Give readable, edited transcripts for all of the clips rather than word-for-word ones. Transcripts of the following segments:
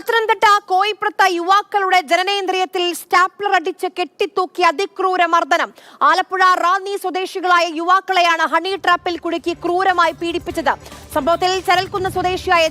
പത്തനംതിട്ട കോയിപ്രത്ത യുവാക്കളുടെ ജനനേന്ദ്രിയത്തിൽ സ്റ്റാപ്ലർ അടിച്ച് കെട്ടിത്തൂക്കി അതിക്രൂര മർദ്ദനം. ആലപ്പുഴ റാന്നി സ്വദേശികളായ യുവാക്കളെയാണ് ഹണി ട്രാപ്പിൽ കുടുക്കി ക്രൂരമായി പീഡിപ്പിച്ചത്. സംഭവത്തിൽ ചരൽക്കുന്ന് സ്വദേശിയായ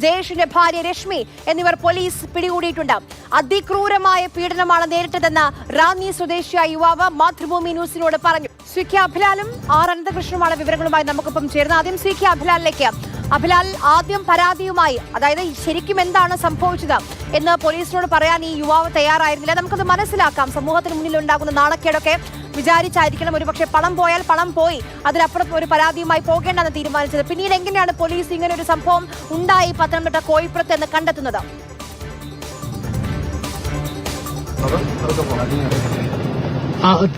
ജയേഷിന്റെ ഭാര്യ രശ്മി എന്നിവർ പോലീസ് പിടികൂടിയിട്ടുണ്ട്. അതിക്രൂരമായ പീഡനമാണ് നേരിട്ടതെന്ന് റാന്നി സ്വദേശിയായ യുവാവ് മാതൃഭൂമി ന്യൂസിനോട് പറഞ്ഞു. സ്വീഖ്യ അഭിലാലും ആർ അനന്തകൃഷ്ണനുമാണ് വിവരങ്ങളുമായി നമുക്കൊപ്പം ചേർന്നത്. ആദ്യം സ്വീഖ്യ അഭിലാലിലേക്ക്. അഭിലാൽ, ആദ്യം പരാതിയുമായി, അതായത് ശരിക്കും എന്താണ് സംഭവിച്ചത് എന്ന് പോലീസിനോട് പറയാൻ ഈ യുവാവ് തയ്യാറായിരുന്നില്ല. നമുക്കത് മനസ്സിലാക്കാം. സമൂഹത്തിന് മുന്നിൽ ഉണ്ടാകുന്ന നാണക്കേടൊക്കെ വിചാരിച്ചായിരിക്കണം ഒരുപക്ഷെ പണം പോയാൽ പണം പോയി, അതിനപ്പുറം ഒരു പരാതിയുമായി പോകേണ്ടെന്ന് തീരുമാനിച്ചത്. പിന്നീട് എങ്ങനെയാണ് പോലീസ് ഇങ്ങനെ ഒരു സംഭവം ഉണ്ടായി പത്തനംതിട്ട കോയിപ്പുറത്ത് എന്ന് കണ്ടെത്തുന്നത്?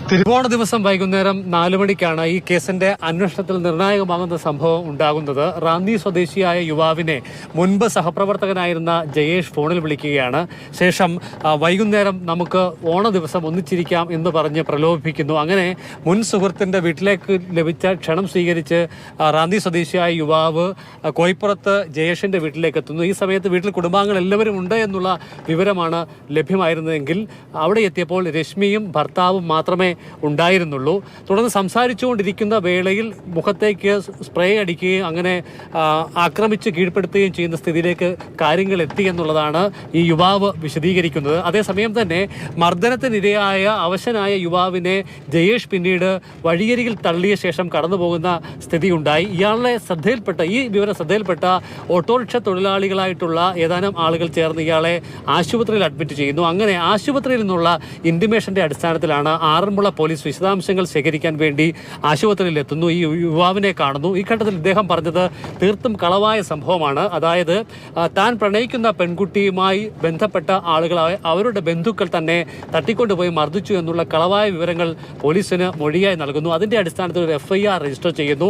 തിരുവോണ ദിവസം വൈകുന്നേരം 4 മണിക്കാണ് ഈ കേസിന്റെ അന്വേഷണത്തിൽ നിർണായകമാകുന്ന സംഭവം ഉണ്ടാകുന്നത്. റാന്നി സ്വദേശിയായ യുവാവിനെ മുൻപ് സഹപ്രവർത്തകനായിരുന്ന ജയേഷ് ഫോണിൽ വിളിക്കുകയാണ്. ശേഷം വൈകുന്നേരം നമുക്ക് ഓണ ദിവസം ഒന്നിച്ചിരിക്കാം എന്ന് പറഞ്ഞ് പ്രലോഭിപ്പിക്കുന്നു. അങ്ങനെ മുൻ സുഹൃത്തിന്റെ വീട്ടിലേക്ക് ലഭിച്ച ക്ഷണം സ്വീകരിച്ച് റാന്നി സ്വദേശിയായ യുവാവ് കോയിപ്പുറത്ത് ജയേഷിന്റെ വീട്ടിലേക്ക് എത്തുന്നു. ഈ സമയത്ത് വീട്ടിൽ കുടുംബാംഗങ്ങൾ എല്ലാവരും ഉണ്ട് എന്നുള്ള വിവരമാണ് ലഭ്യമായിരുന്നതെങ്കിൽ അവിടെ എത്തിയപ്പോൾ രശ്മിയും ഭർത്താവും മാത്രമേ ഉണ്ടായിരുന്നുള്ളൂ. തുടർന്ന് സംസാരിച്ചുകൊണ്ടിരിക്കുന്ന വേളയിൽ മുഖത്തേക്ക് സ്പ്രേ അടിക്കുകയും അങ്ങനെ ആക്രമിച്ച് കീഴ്പ്പെടുത്തുകയും ചെയ്യുന്ന സ്ഥിതിയിലേക്ക് കാര്യങ്ങൾ എത്തി എന്നുള്ളതാണ് ഈ യുവാവ് വിശദീകരിക്കുന്നത്. അതേസമയം തന്നെ മർദ്ദനത്തിനിരയായ അവശനായ യുവാവിനെ ജയേഷ് പിന്നീട് വഴിയരികിൽ തള്ളിയ ശേഷം കടന്നുപോകുന്ന സ്ഥിതിയുണ്ടായി. ഈ വിവരം ശ്രദ്ധയിൽപ്പെട്ട ഓട്ടോറിക്ഷ തൊഴിലാളികളായിട്ടുള്ള ഏതാനും ആളുകൾ ചേർന്ന് ഇയാളെ ആശുപത്രിയിൽ അഡ്മിറ്റ് ചെയ്യുന്നു. അങ്ങനെ ആശുപത്രിയിൽ നിന്നുള്ള ഇന്റിമേഷന്റെ അടിസ്ഥാനത്തിലാണ് ആറന്മുള പോലീസ് വിശദാംശങ്ങൾ ശേഖരിക്കാൻ വേണ്ടി ആശുപത്രിയിൽ എത്തുന്നു. ഈ യുവാവിനെ കാണുന്നു. ഈ ഘട്ടത്തിൽ ഇദ്ദേഹം പറഞ്ഞത് തീർത്തും കളവായ സംഭവമാണ്. അതായത് താൻ പ്രണയിക്കുന്ന പെൺകുട്ടിയുമായി ബന്ധപ്പെട്ട ആളുകളായ അവരുടെ ബന്ധുക്കൾ തന്നെ തട്ടിക്കൊണ്ടുപോയി മർദ്ദിച്ചു എന്നുള്ള കളവായ വിവരങ്ങൾ പോലീസിന് മൊഴിയായി നൽകുന്നു. അതിന്റെ അടിസ്ഥാനത്തിൽ ഒരു FIR രജിസ്റ്റർ ചെയ്യുന്നു.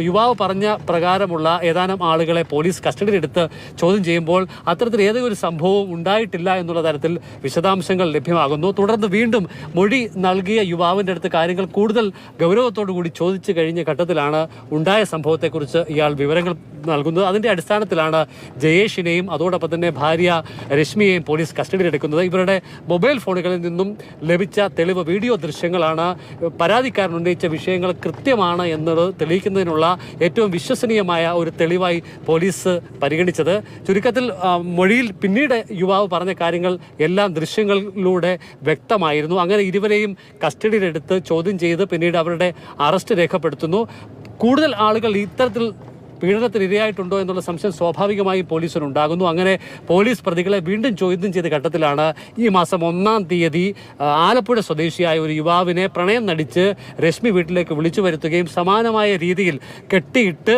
യുവാവ് പറഞ്ഞ പ്രകാരമുള്ള ഏതാനും ആളുകളെ പോലീസ് കസ്റ്റഡിയിലെടുത്ത് ചോദ്യം ചെയ്യുമ്പോൾ അത്തരത്തിൽ ഏതൊരു സംഭവവും ഉണ്ടായിട്ടില്ല എന്നുള്ള തരത്തിൽ വിശദാംശങ്ങൾ ലഭ്യമാകുന്നു. തുടർന്ന് വീണ്ടും മൊഴി നൽകിയ യുവാവിൻ്റെ അടുത്ത് കാര്യങ്ങൾ കൂടുതൽ ഗൗരവത്തോടു കൂടി ചോദിച്ചു കഴിഞ്ഞ ഘട്ടത്തിലാണ് ഉണ്ടായ സംഭവത്തെക്കുറിച്ച് ഇയാൾ വിവരങ്ങൾ നൽകുന്നത്. അതിൻ്റെ അടിസ്ഥാനത്തിലാണ് ജയേഷിനെയും അതോടൊപ്പം തന്നെ ഭാര്യ രശ്മിയെയും പോലീസ് കസ്റ്റഡിയിലെടുക്കുന്നത്. ഇവരുടെ മൊബൈൽ ഫോണുകളിൽ നിന്നും ലഭിച്ച തെളിവ് വീഡിയോ ദൃശ്യങ്ങളാണ് പരാതിക്കാരൻ ഉന്നയിച്ച വിഷയങ്ങൾ കൃത്യമാണ് എന്നത് തെളിയിക്കുന്നതിനുള്ള ഏറ്റവും വിശ്വസനീയമായ ഒരു തെളിവായി പോലീസ് പരിഗണിച്ചത്. ചുരുക്കത്തിൽ മൊഴിയിൽ പിന്നീട് യുവാവ് പറഞ്ഞ കാര്യങ്ങൾ എല്ലാം ദൃശ്യങ്ങളിലൂടെ വ്യക്തമായിരുന്നു. അങ്ങനെ ഇരുവരെയും കസ്റ്റഡിയിലെടുത്ത് ചോദ്യം ചെയ്ത് പിന്നീട് അവരുടെ അറസ്റ്റ് രേഖപ്പെടുത്തുന്നു. കൂടുതൽ ആളുകൾ ഇത്തരത്തിൽ പീഡനത്തിന് ഇരയായിട്ടുണ്ടോ എന്നുള്ള സംശയം സ്വാഭാവികമായും പോലീസിനുണ്ടാകുന്നു. അങ്ങനെ പോലീസ് പ്രതികളെ വീണ്ടും ചോദ്യം ചെയ്ത ഘട്ടത്തിലാണ് ഈ മാസം 1-ാം തീയതി ആലപ്പുഴ സ്വദേശിയായ ഒരു യുവാവിനെ പ്രണയം നടിച്ച് രശ്മി വീട്ടിലേക്ക് വിളിച്ചു വരുത്തുകയും സമാനമായ രീതിയിൽ കെട്ടിയിട്ട്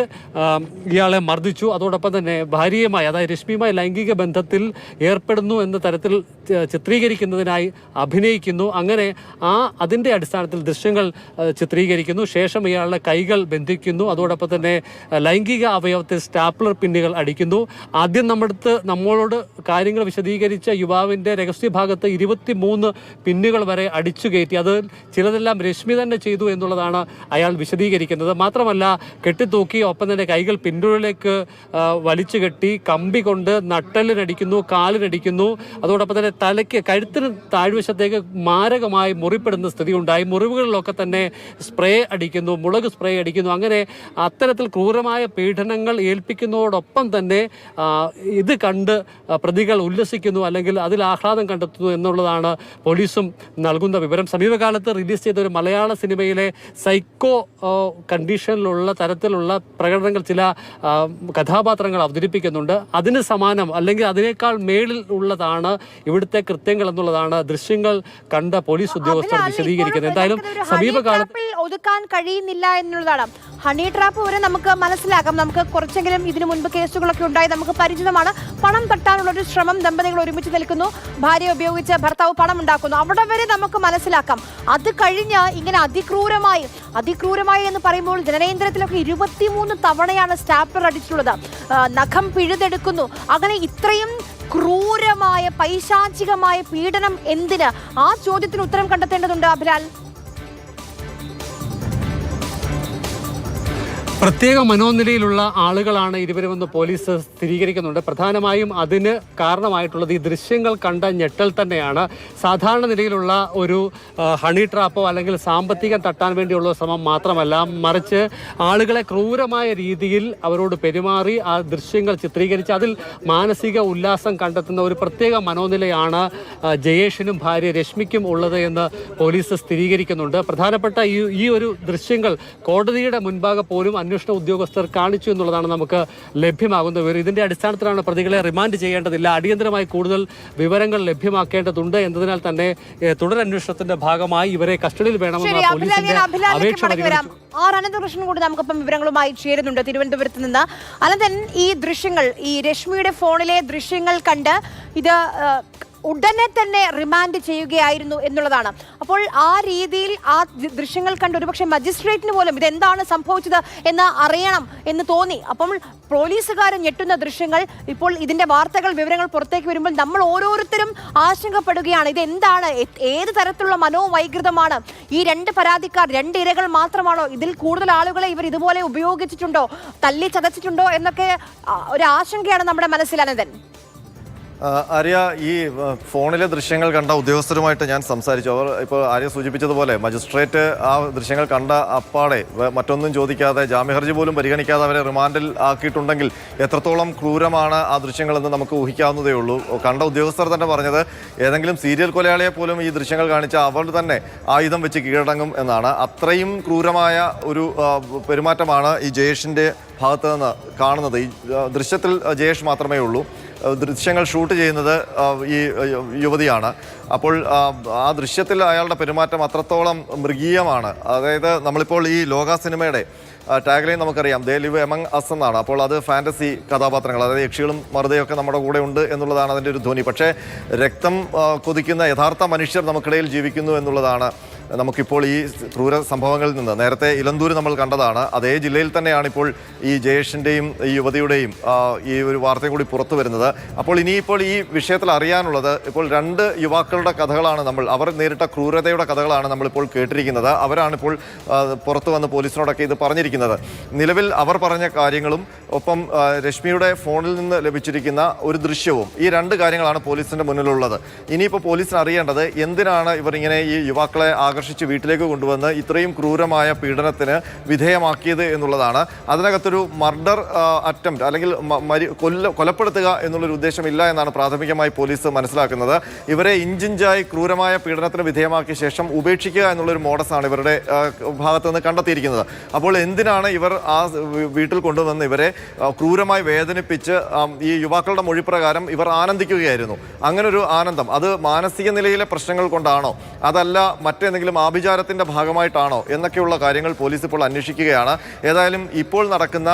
ഇയാളെ മർദ്ദിച്ചു. അതോടൊപ്പം തന്നെ ഭാര്യയുമായി, അതായത് രശ്മിയുമായി ലൈംഗിക ബന്ധത്തിൽ ഏർപ്പെടുന്നു എന്ന തരത്തിൽ ചിത്രീകരിക്കുന്നതിനായി അഭിനയിക്കുന്നു. അങ്ങനെ അതിൻ്റെ അടിസ്ഥാനത്തിൽ ദൃശ്യങ്ങൾ ചിത്രീകരിക്കുന്നു. ശേഷം ഇയാളുടെ കൈകൾ ബന്ധിക്കുന്നു. അതോടൊപ്പം തന്നെ ലൈംഗിക അവയവത്തിൽ സ്റ്റാപ്ലർ പിന്നുകൾ അടിക്കുന്നു. ആദ്യം നമ്മളോട് കാര്യങ്ങൾ വിശദീകരിച്ച യുവാവിൻ്റെ രഹസ്യഭാഗത്ത് 23 പിന്നുകൾ വരെ അടിച്ചു കയറ്റി. അത് ചിലതെല്ലാം രശ്മി തന്നെ ചെയ്തു എന്നുള്ളതാണ് അയാൾ വിശദീകരിക്കുന്നത്. മാത്രമല്ല കെട്ടിത്തൂക്കി, ഒപ്പം തന്നെ കൈകൾ പിന്നുകളിലേക്ക് വലിച്ചു കെട്ടി കമ്പി കൊണ്ട് നട്ടലിനടിക്കുന്നു, കാലിനടിക്കുന്നു. അതോടൊപ്പം തന്നെ കഴുത്തിന് താഴ്വശത്തേക്ക് മാരകമായി മുറിപ്പെടുന്ന സ്ഥിതി ഉണ്ടായി. മുറിവുകളിലൊക്കെ തന്നെ സ്പ്രേ അടിക്കുന്നു, മുളക് സ്പ്രേ അടിക്കുന്നു. അങ്ങനെ അത്തരത്തിൽ ക്രൂരമായ പീഡനങ്ങൾ ഏൽപ്പിക്കുന്നതോടൊപ്പം തന്നെ ഇത് കണ്ട് പ്രതികൾ ഉല്ലസിക്കുന്നു, അല്ലെങ്കിൽ അതിൽ ആഹ്ലാദം കണ്ടെത്തുന്നു എന്നുള്ളതാണ് പോലീസും നൽകുന്ന വിവരം. സമീപകാലത്ത് റിലീസ് ചെയ്ത ഒരു മലയാള സിനിമയിലെ സൈക്കോ കണ്ടീഷനിലുള്ള തരത്തിലുള്ള പ്രകടനങ്ങൾ ചില കഥാപാത്രങ്ങൾ അവതരിപ്പിക്കുന്നുണ്ട്. അതിന് സമാനം അല്ലെങ്കിൽ അതിനേക്കാൾ മേളിൽ ഉള്ളതാണ് ഇവിടുത്തെ കൃത്യങ്ങൾ എന്നുള്ളതാണ് ദൃശ്യങ്ങൾ കണ്ട പോലീസ് ഉദ്യോഗസ്ഥർ വിശദീകരിക്കുന്നത്. എന്തായാലും സമീപകാലത്ത് ഒതുക്കാൻ കഴിയുന്നില്ല എന്നുള്ളതാണ്. ഹണി ട്രാപ്പ് വരെ നമുക്ക് മനസ്സിലാക്കാം. നമുക്ക് കുറച്ചെങ്കിലും ഇതിനു മുൻപ് കേസുകളൊക്കെ ഉണ്ടായി നമുക്ക് പരിചിതമാണ്. പണം തട്ടാനുള്ള ഒരു ശ്രമം, ദമ്പതികൾ ഒരുമിച്ച് നിൽക്കുന്നു, ഭാര്യ ഉപയോഗിച്ച് ഭർത്താവ് പണം ഉണ്ടാക്കുന്നു, അവിടെ വരെ നമുക്ക് മനസ്സിലാക്കാം. അത് കഴിഞ്ഞ് ഇങ്ങനെ അതിക്രൂരമായി എന്ന് പറയുമ്പോൾ ജനനേന്ദ്രിയത്തിലൊക്കെ 23 തവണയാണ് സ്റ്റാപ്ലർ അടിച്ചിട്ടുള്ളത്. നഖം പിഴുതെടുക്കുന്നു. അങ്ങനെ ഇത്രയും ക്രൂരമായ പൈശാചികമായ പീഡനം എന്തിന്? ആ ചോദ്യത്തിന് ഉത്തരം കണ്ടെത്തേണ്ടതുണ്ട് അഭിലാൽ. പ്രത്യേക മനോനിലയിലുള്ള ആളുകളാണ് ഇരുവരുമെന്ന് പോലീസ് സ്ഥിരീകരിക്കുന്നുണ്ട്. പ്രധാനമായും അതിന് കാരണമായിട്ടുള്ളത് ഈ ദൃശ്യങ്ങൾ കണ്ട ഞെട്ടൽ തന്നെയാണ്. സാധാരണ നിലയിലുള്ള ഒരു ഹണി ട്രാപ്പോ അല്ലെങ്കിൽ സാമ്പത്തികം തട്ടാൻ വേണ്ടിയുള്ള ശ്രമം മാത്രമല്ല, മറിച്ച് ആളുകളെ ക്രൂരമായ രീതിയിൽ അവരോട് പെരുമാറി ആ ദൃശ്യങ്ങൾ ചിത്രീകരിച്ച് അതിൽ മാനസിക ഉല്ലാസം കണ്ടെത്തുന്ന ഒരു പ്രത്യേക മനോനിലയാണ് ജയേഷിനും ഭാര്യ രശ്മിക്കും ഉള്ളത് എന്ന് പോലീസ് സ്ഥിരീകരിക്കുന്നുണ്ട്. പ്രധാനപ്പെട്ട ഈ ഒരു ദൃശ്യങ്ങൾ കോടതിയുടെ മുൻപാകെ പോലും അന്വേഷണ ഉദ്യോഗസ്ഥർ കാണിച്ചു എന്നുള്ളതാണ് നമുക്ക് ലഭ്യമാകുന്ന വിവരം. ഇതിന്റെ അടിസ്ഥാനത്തിലാണ് പ്രതികളെ റിമാൻഡ് ചെയ്യേണ്ടതില്ല, അടിയന്തരമായി കൂടുതൽ വിവരങ്ങൾ ലഭ്യമാക്കേണ്ടതുണ്ട് എന്നതിനാൽ തന്നെ തുടരന്വേഷണത്തിന്റെ ഭാഗമായി ഇവരെ കസ്റ്റഡിയിൽ വേണമെന്ന പോലീസിന്റെ അപേക്ഷ പരിഗണിച്ചു. അനന്തകൃഷ്ണൻ കൂടി നമുക്കൊപ്പം വിവരങ്ങളുമായി ചേരുന്നുണ്ട് തിരുവനന്തപുരത്ത് നിന്ന്. അനന്തൻ, ഈ ദൃശ്യങ്ങൾ, ഈ രശ്മിയുടെ ഫോണിലെ ദൃശ്യങ്ങൾ കണ്ട് ഇത് ഉടനെ തന്നെ റിമാൻഡ് ചെയ്യുകയായിരുന്നു എന്നുള്ളതാണ്. അപ്പോൾ ആ രീതിയിൽ ആ ദൃശ്യങ്ങൾ കണ്ട് ഒരുപക്ഷെ മജിസ്ട്രേറ്റിന് പോലും ഇതെന്താണ് സംഭവിച്ചത് എന്ന് അറിയണം എന്ന് തോന്നി. അപ്പം പോലീസുകാർ ഞെട്ടുന്ന ദൃശ്യങ്ങൾ, ഇപ്പോൾ ഇതിന്റെ വാർത്തകൾ, വിവരങ്ങൾ പുറത്തേക്ക് വരുമ്പോൾ നമ്മൾ ഓരോരുത്തരും ആശങ്കപ്പെടുകയാണ്. ഇതെന്താണ്, ഏത് തരത്തിലുള്ള മനോവൈകൃതമാണ്? ഈ രണ്ട് പരാതിക്കാർ, രണ്ട് ഇരകൾ മാത്രമാണോ? ഇതിൽ കൂടുതൽ ആളുകളെ ഇവർ ഇതുപോലെ ഉപയോഗിച്ചിട്ടുണ്ടോ, തല്ലി ചതച്ചിട്ടുണ്ടോ എന്നൊക്കെ ഒരു ആശങ്കയാണ് നമ്മുടെ മനസ്സിൽ. അനന്തൻ, ആര്യ, ഈ ഫോണിലെ ദൃശ്യങ്ങൾ കണ്ട ഉദ്യോഗസ്ഥരുമായിട്ട് ഞാൻ സംസാരിച്ചു. അവർ ഇപ്പോൾ ആര്യ സൂചിപ്പിച്ചതുപോലെ മജിസ്ട്രേറ്റ് ആ ദൃശ്യങ്ങൾ കണ്ട അപ്പാടെ മറ്റൊന്നും ചോദിക്കാതെ, ജാമ്യഹർജി പോലും പരിഗണിക്കാതെ അവരെ റിമാൻഡിൽ ആക്കിയിട്ടുണ്ടെങ്കിൽ എത്രത്തോളം ക്രൂരമാണ് ആ ദൃശ്യങ്ങളെന്ന് നമുക്ക് ഊഹിക്കാവുന്നതേ ഉള്ളൂ. കണ്ട ഉദ്യോഗസ്ഥർ തന്നെ പറഞ്ഞത് ഏതെങ്കിലും സീരിയൽ കൊലയാളിയെ പോലും ഈ ദൃശ്യങ്ങൾ കാണിച്ച അവർ തന്നെ ആയുധം വെച്ച് കീഴടങ്ങും എന്നാണ്. അത്രയും ക്രൂരമായ ഒരു പെരുമാറ്റമാണ് ഈ ജയേഷിൻ്റെ ഭാഗത്ത് നിന്ന് കാണുന്നത്. ഈ ദൃശ്യത്തിൽ ജയേഷ് മാത്രമേ ഉള്ളൂ. ദൃശ്യങ്ങൾ ഷൂട്ട് ചെയ്യുന്നത് ഈ യുവതിയാണ്. അപ്പോൾ ആ ദൃശ്യത്തിൽ അയാളുടെ പെരുമാറ്റം അത്രത്തോളം മൃഗീയമാണ്. അതായത് നമ്മളിപ്പോൾ ഈ ലോക സിനിമയുടെ ടാഗ്ലൈൻ നമുക്കറിയാം, ദേ ലിവ് എമംഗ് അസ് എന്നാണ്. അപ്പോൾ അത് ഫാൻറ്റസി കഥാപാത്രങ്ങൾ, അതായത് യക്ഷികളും മറുതയൊക്കെ നമ്മുടെ കൂടെ ഉണ്ട് എന്നുള്ളതാണ് അതിൻ്റെ ഒരു ധ്വനി. പക്ഷേ രക്തം കൊതിക്കുന്ന യഥാർത്ഥ മനുഷ്യർ നമുക്കിടയിൽ ജീവിക്കുന്നു എന്നുള്ളതാണ് നമുക്കിപ്പോൾ ഈ ക്രൂര സംഭവങ്ങളിൽ നിന്ന്. നേരത്തെ ഇലന്തൂർ നമ്മൾ കണ്ടതാണ്, അതേ ജില്ലയിൽ തന്നെയാണ് ഇപ്പോൾ ഈ ജയേഷിൻ്റെയും ഈ യുവതിയുടെയും ഈ ഒരു വാർത്തയും കൂടി പുറത്തു വരുന്നത്. അപ്പോൾ ഇനിയിപ്പോൾ ഈ വിഷയത്തിൽ അറിയാനുള്ളത്, ഇപ്പോൾ രണ്ട് യുവാക്കളുടെ കഥകളാണ് അവർ നേരിട്ട ക്രൂരതയുടെ കഥകളാണ് നമ്മളിപ്പോൾ കേട്ടിരിക്കുന്നത്. അവരാണിപ്പോൾ പുറത്തു വന്ന് പോലീസിനോടൊക്കെ ഇത് പറഞ്ഞിരിക്കുന്നത്. നിലവിൽ അവർ പറഞ്ഞ കാര്യങ്ങളും ഒപ്പം രശ്മിയുടെ ഫോണിൽ നിന്ന് ലഭിച്ചിരിക്കുന്ന ഒരു ദൃശ്യവും, ഈ രണ്ട് കാര്യങ്ങളാണ് പോലീസിൻ്റെ മുന്നിലുള്ളത്. ഇനിയിപ്പോൾ പോലീസിന് അറിയേണ്ടത് എന്തിനാണ് ഇവർ ഇങ്ങനെ ഈ യുവാക്കളെ ആകർഷിച്ച് വീട്ടിലേക്ക് കൊണ്ടുവന്ന് ഇത്രയും ക്രൂരമായ പീഡനത്തിന് വിധേയമാക്കിയത് എന്നുള്ളതാണ്. അതിനകത്തൊരു മർഡർ അറ്റംപ്റ്റ് അല്ലെങ്കിൽ കൊലപ്പെടുത്തുക എന്നുള്ളൊരു ഉദ്ദേശമില്ല എന്നാണ് പ്രാഥമികമായി പോലീസ് മനസ്സിലാക്കുന്നത്. ഇവരെ ഇഞ്ചിഞ്ചായി ക്രൂരമായ പീഡനത്തിന് വിധേയമാക്കിയ ശേഷം ഉപേക്ഷിക്കുക എന്നുള്ളൊരു മോഡസാണ് ഇവരുടെ ഭാഗത്ത് നിന്ന് കണ്ടെത്തിയിരിക്കുന്നത്. അപ്പോൾ എന്തിനാണ് ഇവർ ആ വീട്ടിൽ കൊണ്ടുവന്ന് ഇവരെ ക്രൂരമായി വേദനിപ്പിച്ച് ഈ യുവാക്കളുടെ മൊഴിപ്രകാരം ഇവർ ആനന്ദിക്കുകയായിരുന്നു. അങ്ങനൊരു ആനന്ദം അത് മാനസിക നിലയിലെ പ്രശ്നങ്ങൾ കൊണ്ടാണോ, അതല്ല മറ്റേതെങ്കിലും ആഭിചാരത്തിന്റെ ഭാഗമായിട്ടാണോ എന്നൊക്കെയുള്ള കാര്യങ്ങൾ പോലീസ് ഇപ്പോൾ അന്വേഷിക്കുകയാണ്. ഏതായാലും ഇപ്പോൾ നടക്കുന്ന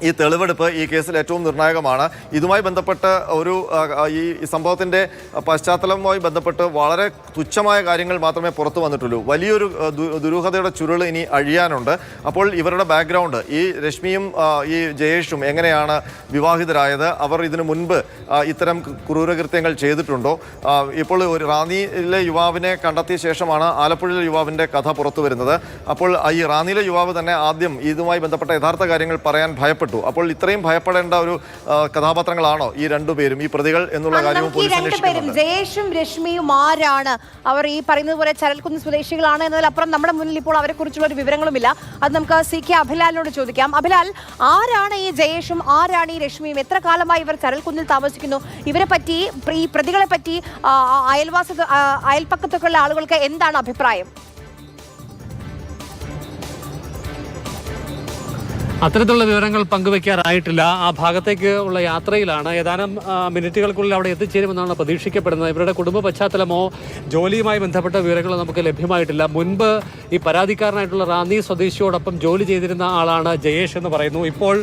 ഈ തെളിവെടുപ്പ് ഈ കേസിൽ ഏറ്റവും നിർണായകമാണ്. ഇതുമായി ബന്ധപ്പെട്ട് ഈ സംഭവത്തിൻ്റെ പശ്ചാത്തലവുമായി ബന്ധപ്പെട്ട് വളരെ തുച്ഛമായ കാര്യങ്ങൾ മാത്രമേ പുറത്തു വന്നിട്ടുള്ളൂ. വലിയൊരു ദുരൂഹതയുടെ ചുരുൾ ഇനി അഴിയാനുണ്ട്. അപ്പോൾ ഇവരുടെ ബാക്ക്ഗ്രൗണ്ട്, ഈ രശ്മിയും ഈ ജയേഷും എങ്ങനെയാണ് വിവാഹിതരായത്, അവർ ഇതിനു മുൻപ് ഇത്തരം ക്രൂരകൃത്യങ്ങൾ ചെയ്തിട്ടുണ്ടോ, ഇപ്പോൾ ഒരു റാന്നിയിലെ യുവാവിനെ കണ്ടെത്തിയ ശേഷമാണ് ആലപ്പുഴയിലെ യുവാവിൻ്റെ കഥ പുറത്തു വരുന്നത്. അപ്പോൾ ഈ റാന്നിയിലെ യുവാവ് തന്നെ ആദ്യം ഇതുമായി ബന്ധപ്പെട്ട യഥാർത്ഥ കാര്യങ്ങൾ പറയാൻ ഭയപ്പെട്ടു. അപ്പോൾ ഇത്രയും ഭയപ്പെടേണ്ട ഒരു കഥാപാത്രങ്ങളാണോ ഈ രണ്ടുപേരും, ഈ പ്രതികൾ എന്നുള്ള കാര്യവും പോലീസ് അന്വേഷിക്കുന്നുണ്ട്. ജയേഷും രശ്മിയും ആരാണ്? അവർ ഈ പറയുന്നത് പോലെ ചരൽക്കുന്ന് സ്വദേശികളാണ് എന്നതിലപ്പുറം നമ്മുടെ മുന്നിൽ ഇപ്പോൾ അവരെ കുറിച്ചുള്ള ഒരു വിവരങ്ങളുമില്ല. അത് നമുക്ക് CK അഭിലാലിനോട് ചോദിക്കാം. അഭിലാൽ, ആരാണ് ഈ ജയേഷും, ആരാണ് ഈ രശ്മിയും? എത്ര കാലമായി ഇവർ ചരൽക്കുന്നിൽ താമസിക്കുന്നു? ഇവരെ പറ്റി, ഈ പ്രതികളെ പറ്റി അയൽപക്കത്തൊക്കെയുള്ള ആളുകൾക്ക് എന്താണ് അഭിപ്രായം? അത്തരത്തിലുള്ള വിവരങ്ങൾ പങ്കുവയ്ക്കാറായിട്ടില്ല. ആ ഭാഗത്തേക്ക് ഉള്ള യാത്രയിലാണ്. ഏതാനും മിനിറ്റുകൾക്കുള്ളിൽ അവിടെ എത്തിച്ചേരുമെന്നാണ് പ്രതീക്ഷിക്കപ്പെടുന്നത്. ഇവരുടെ കുടുംബ പശ്ചാത്തലമോ ജോലിയുമായി ബന്ധപ്പെട്ട വിവരങ്ങളോ നമുക്ക് ലഭ്യമായിട്ടില്ല. മുൻപ് ഈ പരാതിക്കാരനായിട്ടുള്ള റാന്നി സ്വദേശിയോടൊപ്പം ജോലി ചെയ്തിരുന്ന ആളാണ് ജയേഷ് എന്ന് പറയുന്നു. ഇപ്പോൾ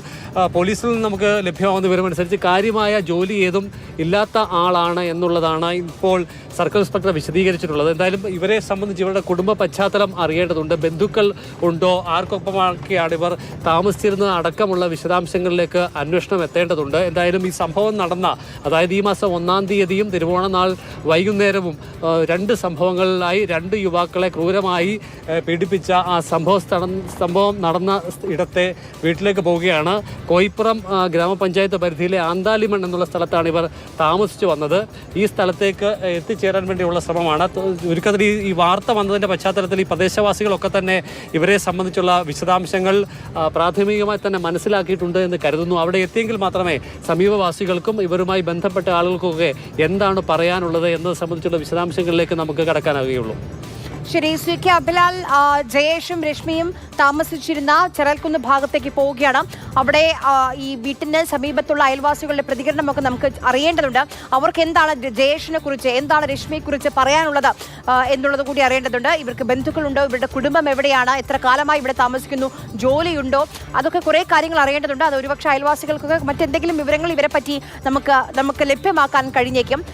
പോലീസിൽ നിന്ന് നമുക്ക് ലഭ്യമാകുന്ന വിവരമനുസരിച്ച് കാര്യമായ ജോലി ഏതും ഇല്ലാത്ത ആളാണ് എന്നുള്ളതാണ് ഇപ്പോൾ സർക്കിൾ ഇൻസ്പെക്ടർ വിശദീകരിച്ചിട്ടുള്ളത്. എന്തായാലും ഇവരെ സംബന്ധിച്ച് ഇവരുടെ കുടുംബ പശ്ചാത്തലം അറിയേണ്ടതുണ്ട്. ബന്ധുക്കൾ ഉണ്ടോ, ആർക്കൊപ്പമൊക്കെയാണ് ഇവർ താമസിച്ചത് താമസിച്ചിരുന്ന അടക്കമുള്ള വിശദാംശങ്ങളിലേക്ക് അന്വേഷണം എത്തേണ്ടതുണ്ട്. എന്തായാലും ഈ സംഭവം നടന്ന, അതായത് ഈ മാസം 1-ാം തീയതിയും തിരുവോണനാൾ വൈകുന്നേരവും 2 സംഭവങ്ങളിലായി 2 യുവാക്കളെ ക്രൂരമായി പീഡിപ്പിച്ച ആ സംഭവം നടന്ന ഇടത്തെ വീട്ടിലേക്ക് പോവുകയാണ്. കോയിപ്പുറം ഗ്രാമപഞ്ചായത്ത് പരിധിയിലെ ആന്താലിമൺ എന്നുള്ള സ്ഥലത്താണ് ഇവർ താമസിച്ചു വന്നത്. ഈ സ്ഥലത്തേക്ക് എത്തിച്ചേരാൻ വേണ്ടിയുള്ള ശ്രമമാണ്. ചുരുക്കത്തിൽ ഈ വാർത്ത വന്നതിൻ്റെ പശ്ചാത്തലത്തിൽ ഈ പ്രദേശവാസികളൊക്കെ തന്നെ ഇവരെ സംബന്ധിച്ചുള്ള വിശദാംശങ്ങൾ പ്രാഥമികമായി തന്നെ മനസ്സിലാക്കിയിട്ടുണ്ട് എന്ന് കരുതുന്നു. അവിടെ എത്തിയെങ്കിൽ മാത്രമേ സമീപവാസികൾക്കും ഇവരുമായി ബന്ധപ്പെട്ട ആളുകൾക്കൊക്കെ എന്താണ് പറയാനുള്ളത് എന്നത് സംബന്ധിച്ചുള്ള വിശദാംശങ്ങളിലേക്ക് നമുക്ക് കടക്കാനാവുകയുള്ളൂ. ശരി, സി കെ അഭിലാൽ, ജയേഷും രശ്മിയും താമസിച്ചിരുന്ന ചെറൽക്കുന്ന് ഭാഗത്തേക്ക് പോവുകയാണ്. അവിടെ ഈ വീട്ടിന് സമീപത്തുള്ള അയൽവാസികളുടെ പ്രതികരണമൊക്കെ നമുക്ക് അറിയേണ്ടതുണ്ട്. അവർക്ക് എന്താണ് ജയേഷിനെ കുറിച്ച്, എന്താണ് രശ്മിയെ കുറിച്ച് പറയാനുള്ളത് എന്നുള്ളത് കൂടി അറിയേണ്ടതുണ്ട്. ഇവർക്ക് ബന്ധുക്കളുണ്ടോ, ഇവരുടെ കുടുംബം എവിടെയാണ്, എത്ര കാലമായി ഇവിടെ താമസിക്കുന്നു, ജോലിയുണ്ടോ, അതൊക്കെ കുറേ കാര്യങ്ങൾ അറിയേണ്ടതുണ്ട്. അത് ഒരുപക്ഷെ അയൽവാസികൾക്കൊക്കെ മറ്റെന്തെങ്കിലും വിവരങ്ങൾ ഇവരെ പറ്റി നമുക്ക് ലഭ്യമാക്കാൻ കഴിഞ്ഞേക്കും.